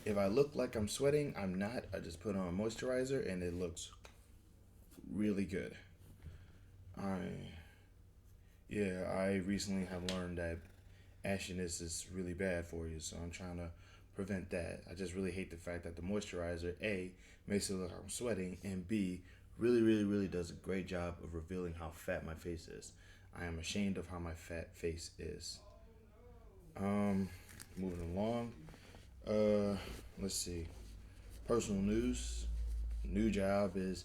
If I look like I'm sweating, I'm not. I just put on moisturizer and it looks really good. I Yeah, I recently have learned that ashiness is really bad for you, so I'm trying to prevent that. I just really hate the fact that the moisturizer A makes it look like I'm sweating, and B really does a great job of revealing how fat my face is. I am ashamed of how my fat face is. Um, Moving along. Uh, let's see. Personal news. New job is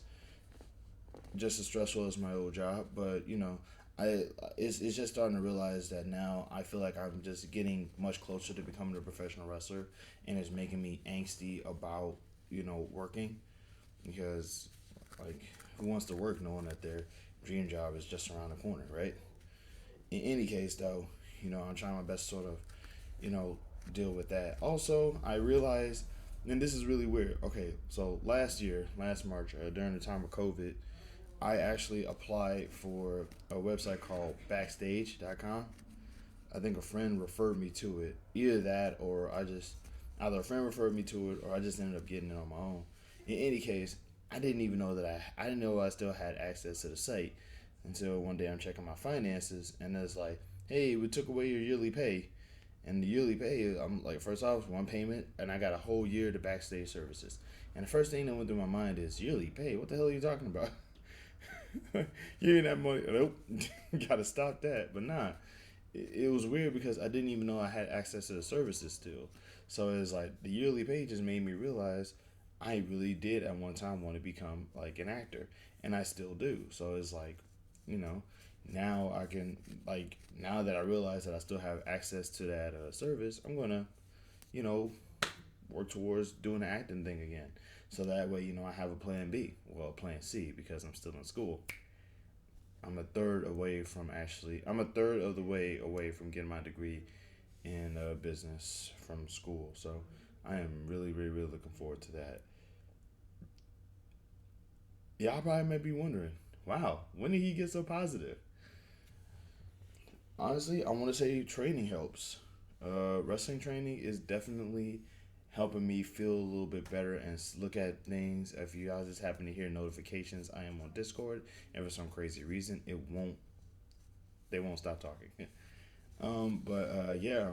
just as stressful as my old job, but I it's just starting to realize that now I feel like I'm just getting much closer to becoming a professional wrestler, and it's making me angsty about working because like who wants to work knowing that their dream job is just around the corner, right? In any case, though, I'm trying my best to sort of you know deal with that. Also, I realized, and this is really weird. Okay, so last March, during the time of COVID, I actually applied for a website called Backstage.com. I think a friend referred me to it. Either that, or either a friend referred me to it, or I just ended up getting it on my own. In any case, I didn't even know that I didn't know I still had access to the site until one day I'm checking my finances and it's like, hey, we took away your yearly pay. And the yearly pay, I'm like, first off, one payment, and I got a whole year to backstage services. And the first thing that went through my mind is yearly pay. What the hell are you talking about? You ain't that money. Nope. Gotta stop that. But nah, it was weird because I didn't even know I had access to the services still. So it's like the yearly pay just made me realize I really did at one time want to become like an actor, and I still do. So it's like, you know, now I can now that I realize that I still have access to that service, I'm gonna, you know, work towards doing the acting thing again. So that way, I have a plan B, well, plan C because I'm still in school. I'm a third of the way away from getting my degree in business from school. So I am really looking forward to that. Y'all probably might be wondering, wow, when did he get so positive? Honestly, I want to say training helps. Wrestling training is definitely helping me feel a little bit better and look at things. If you guys just happen to hear notifications, I am on Discord, and for some crazy reason, they won't stop talking. But yeah,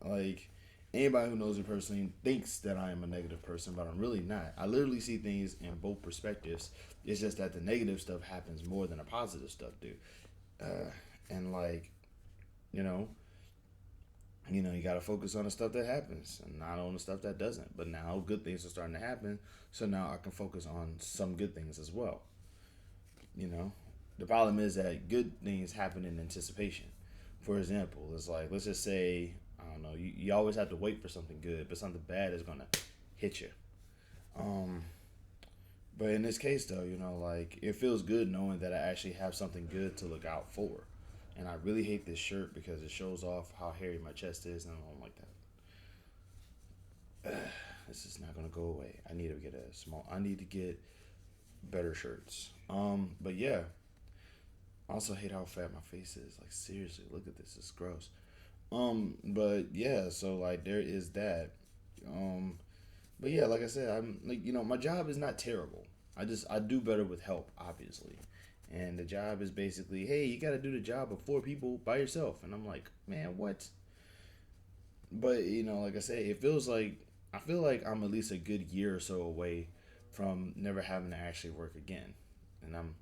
like anybody who knows me personally thinks that I am a negative person, but I'm really not. I literally see things in both perspectives. It's just that the negative stuff happens more than the positive stuff do. Uh, and you know, you got to focus on the stuff that happens and not on the stuff that doesn't. But now good things are starting to happen, so now I can focus on some good things as well. You know, the problem is that good things happen in anticipation. For example, it's like let's just say I don't know. You always have to wait for something good, but something bad is gonna hit you. Um, but in this case, though, like it feels good knowing that I actually have something good to look out for. And I really hate this shirt because it shows off how hairy my chest is, and I don't like that. This is not gonna go away. I need to get a small. I need to get better shirts. But yeah, I also hate how fat my face is. Like seriously, look at this. It's gross. But yeah, so like there is that. Um, but yeah, like I said, I'm like my job is not terrible. I do better with help, obviously. And the job is basically, hey, you got to do the job of four people by yourself, and I'm like, man, what? But like I said, it feels like I feel like I'm at least a good year or so away from never having to actually work again, and I'm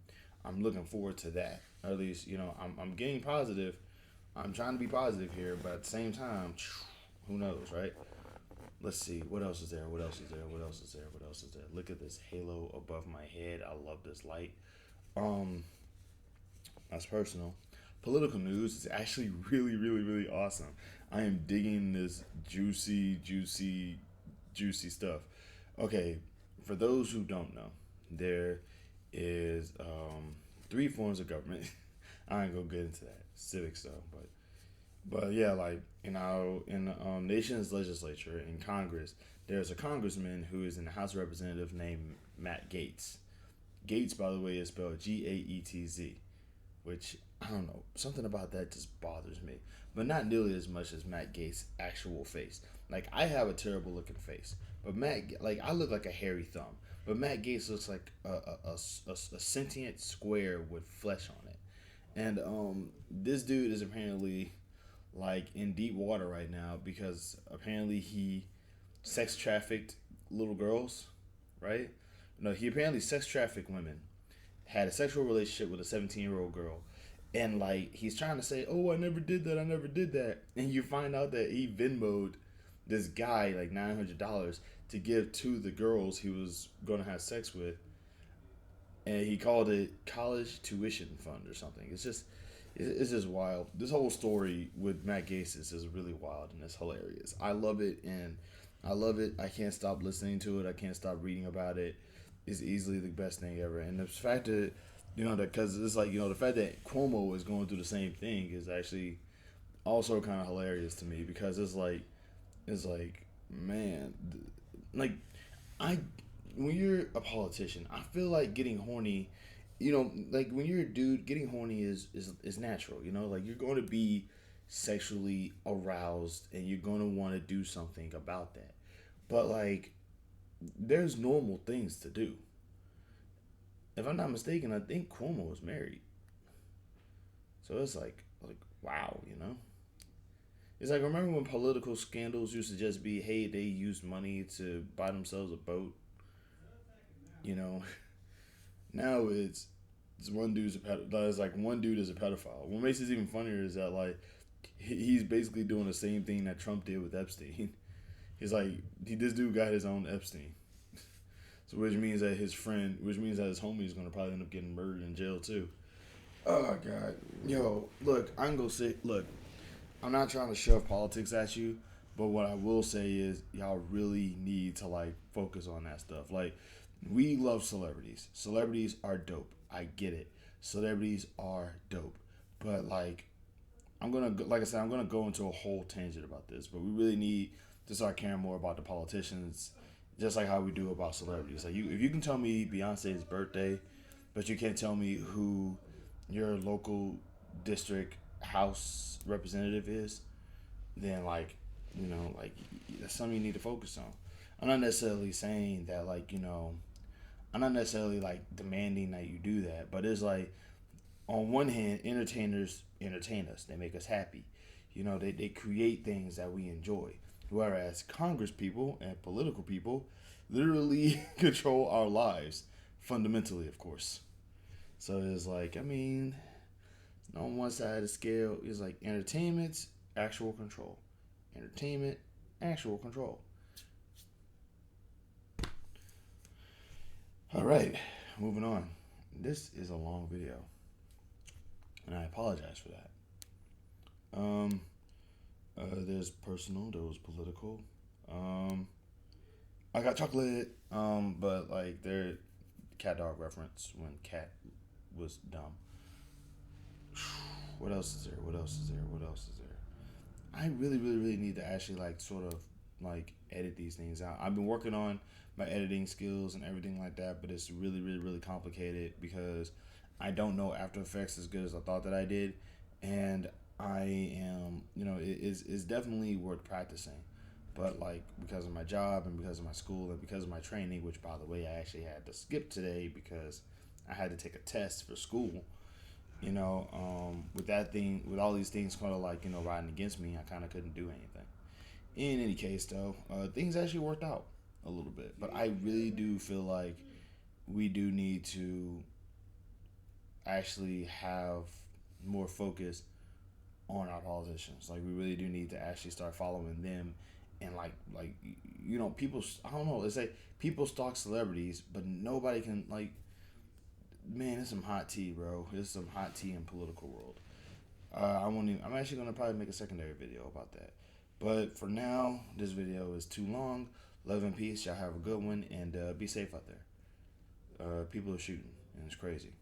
looking forward to that. Or at least I'm getting positive. I'm trying to be positive here, but at the same time, who knows, right? Let's see what else is there. What else is there? What else is there? What else is there? Look at this halo above my head. I love this light. Um, that's personal. Political news is actually really awesome. I am digging this juicy stuff. Okay, for those who don't know, there is three forms of government. I ain't gonna get into that civics though, but yeah, like in the nation's legislature in Congress, there's a congressman who is in the House of Representative named Matt Gates. Gates, by the way, is spelled Gaetz, which I don't know, something about that just bothers me, but not nearly as much as Matt Gates' actual face. Like I have a terrible looking face, but like I look like a hairy thumb, but Matt Gates looks like a sentient square with flesh on it. And this dude is apparently like in deep water right now because apparently he sex trafficked little girls, right? No, he apparently sex trafficked women, had a sexual relationship with a 17-year-old girl, and like he's trying to say, "Oh, I never did that. I never did that," and you find out that he Venmoed this guy like $900 to give to the girls he was going to have sex with, and he called it college tuition fund or something. It's just wild. This whole story with Matt Gaetz is really wild and it's hilarious. I love it and I love it. I can't stop listening to it. I can't stop reading about it. It's easily the best thing ever. And the fact that that because it's like the fact that Cuomo is going through the same thing is actually also kind of hilarious to me because it's like man, like I when you're a politician, I feel like getting horny, like when you're a dude, getting horny is natural. Like you're going to be sexually aroused and you're going to want to do something about that. But like, there's normal things to do. If I'm not mistaken, I think Cuomo was married, so it's like wow. It's like remember when political scandals used to just be, hey, they used money to buy themselves a boat. You know, now it's one dude's a pedophile. It's like one dude is a pedophile. What makes it even funnier is that like he's basically doing the same thing that Trump did with Epstein. He's like this dude got his own Epstein, so which means that his homie is gonna probably end up getting murdered in jail too. Oh god, yo, look, I'm gonna say, look, I'm not trying to shove politics at you, but what I will say is y'all really need to like focus on that stuff. Like we love celebrities. Celebrities are dope. I get it. Celebrities are dope. But like like I said, I'm gonna go into a whole tangent about this. But we really need to start caring more about the politicians, just like how we do about celebrities. Like if you can tell me Beyonce's birthday, but you can't tell me who your local district house representative is, then like that's something you need to focus on. I'm not necessarily saying that I'm not necessarily like demanding that you do that, but it's like on one hand, entertainers entertain us. They make us happy. They create things that we enjoy. Whereas Congress people and political people literally control our lives, fundamentally, of course. So it's like, I mean, on one side of the scale, it's like entertainment's actual control. Entertainment, actual control. All right, moving on. This is a long video, and I apologize for that. Um, there's personal, there was political. Um, I got chocolate. But like there, cat dog reference when cat was dumb. What else is there? What else is there? What else is there? I really, really, really need to actually like sort of like edit these things out. I've been working on my editing skills and everything like that, but it's really, really, really complicated because I don't know After Effects as good as I thought that I did, and I am, it's definitely worth practicing. But like because of my job and because of my school and because of my training, which by the way I actually had to skip today because I had to take a test for school. With that thing, with all these things kind of like riding against me, I kind of couldn't do anything. In any case, though, things actually worked out a little bit. But I really do feel like we do need to actually have more focus on our politicians. Like we really do need to actually start following them, and people. I don't know. It's like people stalk celebrities, but nobody can like. Man, it's some hot tea, bro. It's some hot tea in political world. I won't even, I'm actually gonna probably make a secondary video about that. But for now, this video is too long. Love and peace. Y'all have a good one and be safe out there. People are shooting and it's crazy.